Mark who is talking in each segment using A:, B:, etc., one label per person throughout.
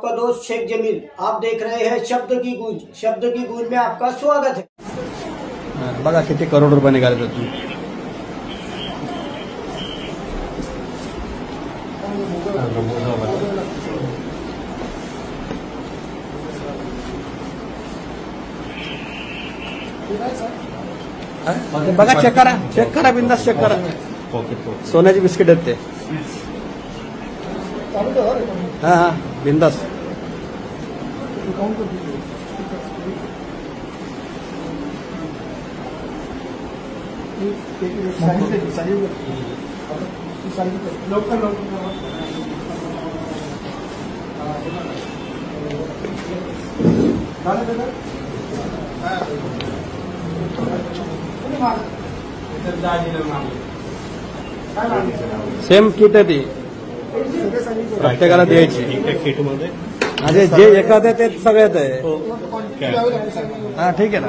A: आपका दोस्त शेख जमील। आप देख रहे हैं शब्द की गूंज। शब्द की गूंज में आपका स्वागत है।
B: बघा किती करोड रुपये निघाले त्यातून। बघा चेक करा बिंदास चेक करा। सोन्याची बिस्किट आहेत ते। हा हा बिंदास। सेम किट आहे ती, प्रत्येकाला द्यायची। जे एखाद्या ते सगळ्यात आहे। हा ठीक आहे ना,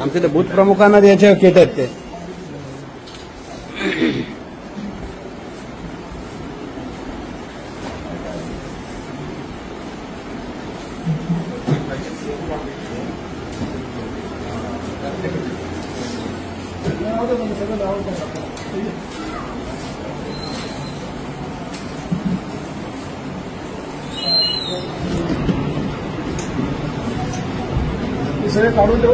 B: आमच्या ते बूथ प्रमुखांना द्यायचे किट आहेत ते।
A: सगळे काढून ठेव।